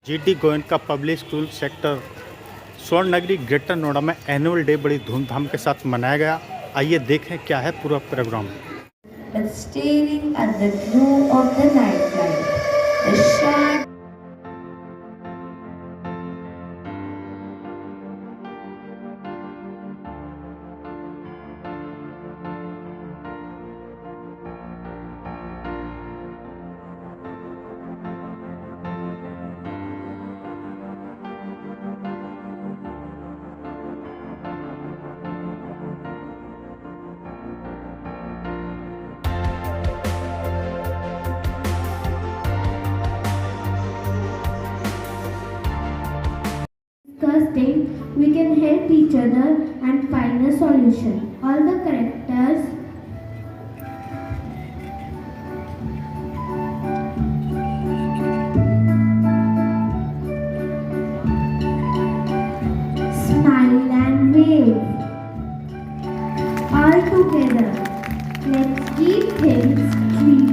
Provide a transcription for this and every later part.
GT Goenka public school sector स्वर्ण नगरी greater Noida में एनुअल डे बड़ी धूमधाम के साथ मनाया गया। आइए देखें क्या है पूरा programme. But staring at the glow of the nightlight, the shadow disgusting, we can help each other and find a solution. All the characters smile and wave. All together, let's keep things sweet.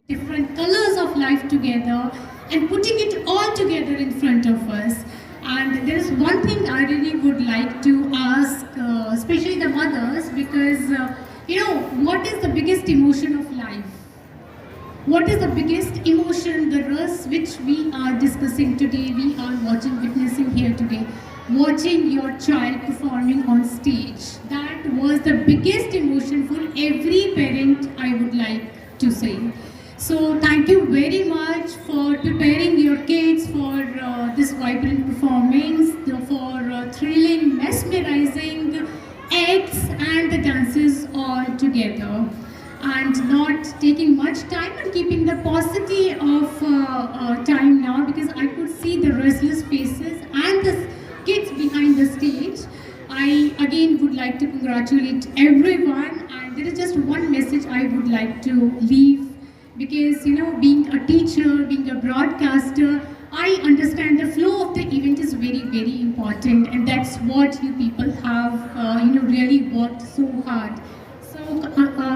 Different colors of life together and putting it all together in front of us. And there is one thing I really would like to ask, especially the mothers, because what is the biggest emotion of life? What is the biggest emotion, the rush which we are discussing today, we are witnessing here today? Watching your child performing on stage. That was the biggest emotion for every parent, I would like to say. So thank you very much for preparing your kids for this vibrant performance, for thrilling, mesmerizing acts and the dances all together. And not taking much time and keeping the paucity of time now, because I could see the restless faces and the kids behind the stage. I again would like to congratulate everyone, and there is just one message I would like to leave, because being a teacher, being a broadcaster, I understand the flow of the event is very attend, and that's what you people have, really worked so hard. So,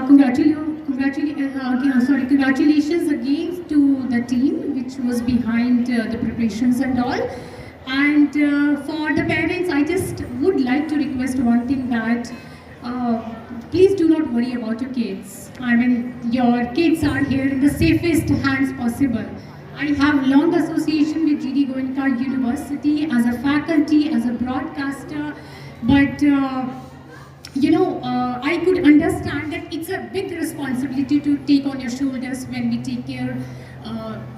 congratulations again to the team which was behind the preparations and all. And for the parents, I just would like to request one thing, that please do not worry about your kids. I mean, your kids are here in the safest hands possible. I have long association with GD Goenka University as a faculty, as a broadcaster, but I could understand that it's a big responsibility to take on your shoulders when we take care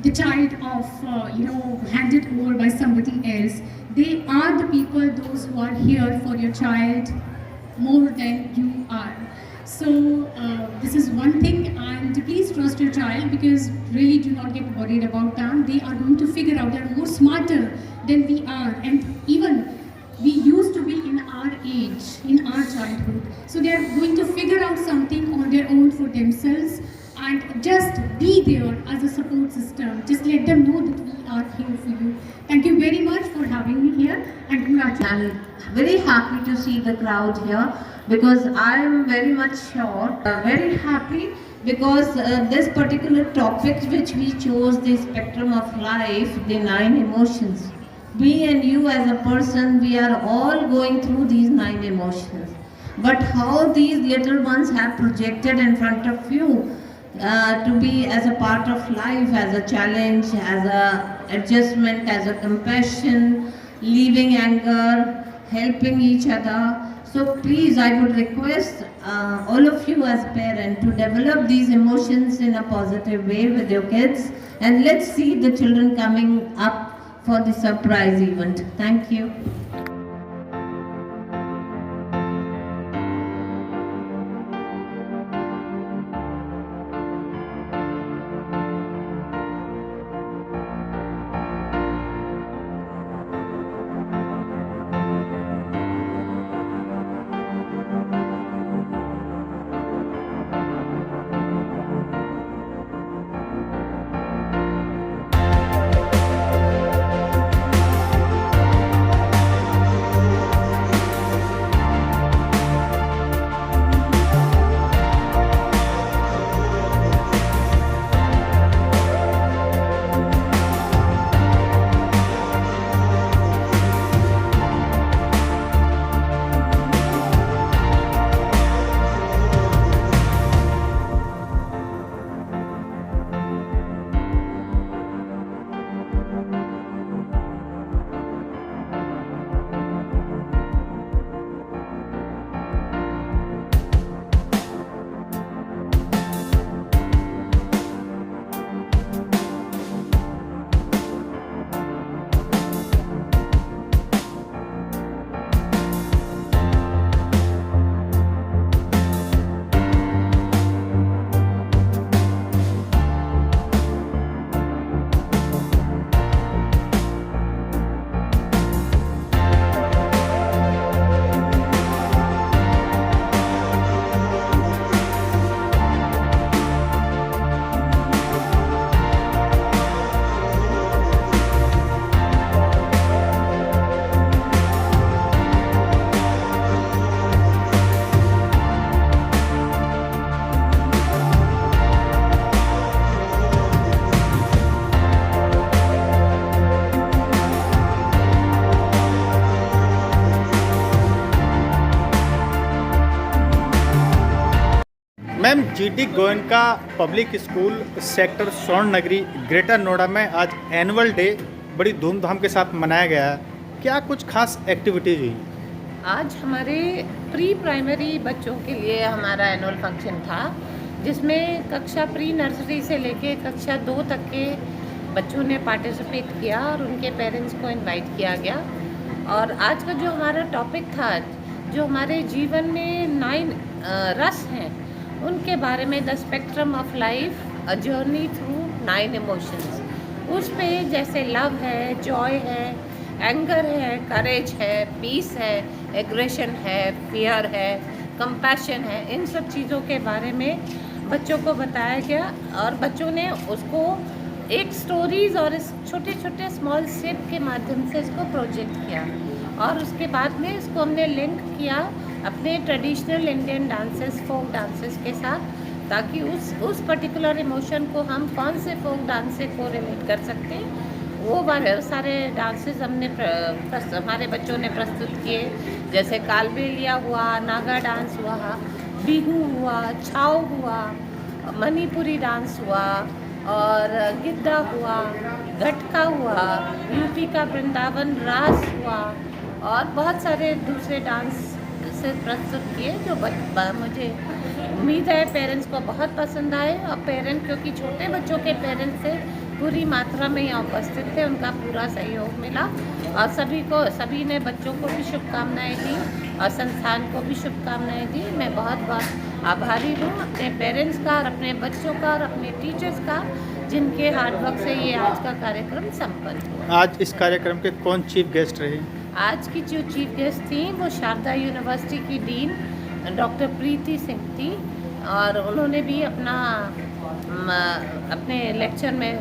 the child of, handed over by somebody else. They are the people, those who are here for your child more than you are. So this is one thing, and please trust your child, because really do not get worried about them. They are going to figure out, they're more smarter than we are, and even we used to be in our age, in our childhood. So they are going to figure out something on their own for themselves, and just be there as a support system. Just let them know that we are here for you. Thank you very much for having me here, and congratulations. I'm very happy to see the crowd here, because I am very much sure, very happy, because this particular topic which we chose, the spectrum of life, the 9 emotions. We and you as a person, we are all going through these 9 emotions. But how these little ones have projected in front of you to be as a part of life, as a challenge, as a adjustment, as a compassion, leaving anger, helping each other. So please, I would request all of you as parents to develop these emotions in a positive way with your kids, and let's see the children coming up for the surprise event. Thank you. Ma'am, GD Goenka public school sector स्वर्ण नगरी greater Noida में आज annual day बड़ी धूमधाम के साथ मनाया गया है। क्या कुछ खास एक्टिविटीज हुई? आज हमारे प्री प्राइमरी बच्चों के लिए हमारा एनुअल फंक्शन था, जिसमें कक्षा प्री नर्सरी से लेके कक्षा 2 तक के बच्चों ने पार्टिसिपेट किया और उनके पेरेंट्स को इनवाइट किया गया। और आज का जो हमारा टॉपिक था, जो हमारे जीवन में 9 रस हैं, उनके बारे में the spectrum of life, a journey through 9 emotions. उस पे जैसे लव है, जॉय है, एंगर है, करेज है, पीस है, एग्रेशन है, फियर है, कंपैशन है, इन सब चीज़ों के बारे में बच्चों को बताया गया और बच्चों ने उसको एक स्टोरीज़ और इस छोटे छोटे स्मॉल स्टेप के माध्यम से इसको प्रोजेक्ट किया। और उसके बाद में इसको हमने लिंक किया अपने traditional Indian dances, folk dances के साथ, ताकि उस पर्टिकुलर इमोशन को हम कौन से फोक डांस से को रिलेट कर सकते हैं, वो सारे डांसेस हमने हमारे बच्चों ने प्रस्तुत किए। जैसे कालबेलिया हुआ, नागा डांस हुआ, बिहू हुआ, छाओ हुआ, मणिपुरी डांस हुआ, और गिद्दा हुआ, गटका हुआ, यूपी का वृंदावन रास हुआ, और बहुत सारे दूसरे डांस से प्रस्तुत किए जो मुझे उम्मीद है पेरेंट्स को बहुत पसंद आए। और पेरेंट, क्योंकि छोटे बच्चों के पेरेंट्स से पूरी मात्रा में यहाँ उपस्थित थे, उनका पूरा सहयोग मिला, और सभी ने बच्चों को भी शुभकामनाएं दी और संस्थान को भी शुभकामनाएं दी। मैं बहुत बहुत आभारी हूँ अपने पेरेंट्स का और अपने बच्चों का और अपने टीचर्स का, जिनके हार्डवर्क से ये आज का कार्यक्रम संपन्न हुआ। आज इस कार्यक्रम के कौन चीफ गेस्ट रहे? आज की जो चीफ गेस्ट थी वो शारदा यूनिवर्सिटी की डीन डॉक्टर प्रीति सिंह थी, और उन्होंने भी अपने लेक्चर में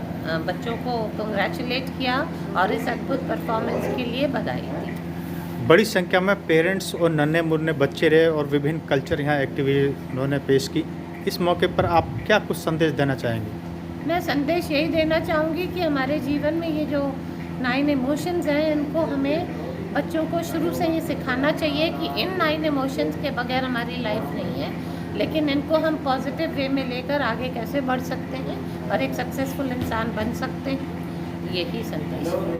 बच्चों को कंग्रेचुलेट किया और इस अद्भुत परफॉर्मेंस के लिए बधाई दी। बड़ी संख्या में पेरेंट्स और नन्हे मुन्ने बच्चे रहे और विभिन्न कल्चर यहाँ एक्टिविटी उन्होंने पेश की। इस मौके पर आप क्या कुछ संदेश देना चाहेंगे? मैं संदेश यही देना चाहूँगी कि हमारे जीवन में ये जो 9 इमोशंस हैं, इनको हमें बच्चों को शुरू से ये सिखाना चाहिए कि इन 9 इमोशंस के बगैर हमारी लाइफ नहीं है, लेकिन इनको हम पॉजिटिव वे में लेकर आगे कैसे बढ़ सकते हैं और एक सक्सेसफुल इंसान बन सकते हैं, यही संदेश है।